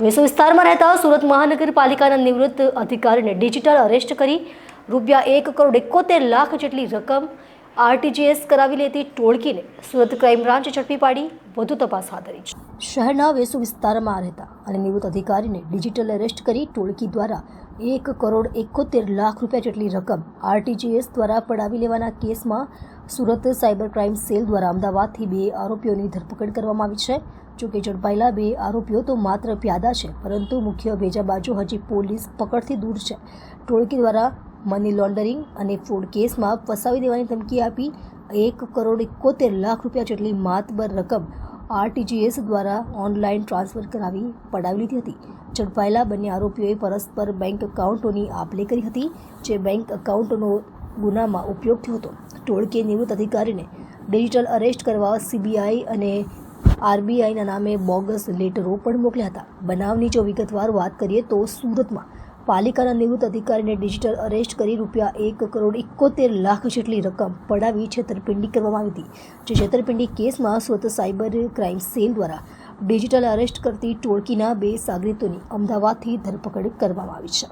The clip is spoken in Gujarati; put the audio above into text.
વેસુ વિસ્તારમાં રહેતા સુરત મહાનગરપાલિકાના નિવૃત્ત અધિકારીને ડિજિટલ અરેસ્ટ કરી ₹1,71,00,000 જેટલી રકમ આરટીજીએસ કરાવી લેતી ટોળકીને સુરત ક્રાઇમ બ્રાન્ચે ઝડપી પાડી વધુ તપાસ હાથ ધરી છે. શહેરના વેસુ વિસ્તારમાં રહેતા અને નિવૃત્ત અધિકારીને ડિજિટલ અરેસ્ટ કરી ટોળકી દ્વારા ₹1,71,00,000 જેટલી રકમ આરટીજીએસ દ્વારા પડાવી લેવાના કેસમાં સુરત સાયબર ક્રાઇમ સેલ દ્વારા અમદાવાદથી 2 આરોપીઓની ધરપકડ કરવામાં આવી છે. જોકે ઝડપાયેલા 2 આરોપીઓ તો માત્ર પ્યાદા છે, પરંતુ મુખ્ય ભેજાબાજો હજી પોલીસ પકડથી દૂર છે. ટોળકી દ્વારા મની લોન્ડરિંગ અને ફ્રોડ કેસમાં ફસાવી દેવાની ધમકી આપી ₹1,71,00,000 જેટલી માતબર રકમ આરટીજીએસ દ્વારા ઓનલાઈન ટ્રાન્સફર કરાવી પડાવી લીધી હતી. ઝડપાયેલા બંને આરોપીઓએ પરસ્પર બેંક એકાઉન્ટોની આપ-લે કરી હતી, જે બેંક એકાઉન્ટોનો ગુનામાં ઉપયોગ થયો હતો. ટોળકીએ નિવૃત્ત અધિકારીને ડિજિટલ અરેસ્ટ કરવા સીબીઆઈ અને આરબીઆઈના નામે બોગસ લેટરો પણ મોકલ્યા હતા. બનાવની જો વિગતવાર વાત કરીએ તો સુરતમાં પાલિકાના નિવૃત્ત અધિકારીને ડિજિટલ અરેસ્ટ કરી ₹1,71,00,000 જેટલી રકમ પડાવી છેતરપિંડી કરવામાં આવી હતી. જે છેતરપિંડી કેસમાં સુરત સાયબર ક્રાઇમ સેલ દ્વારા ડિજિટલ અરેસ્ટ કરતી ટોળકીના 2 સાગરીતોની અમદાવાદથી ધરપકડ કરવામાં આવી છે.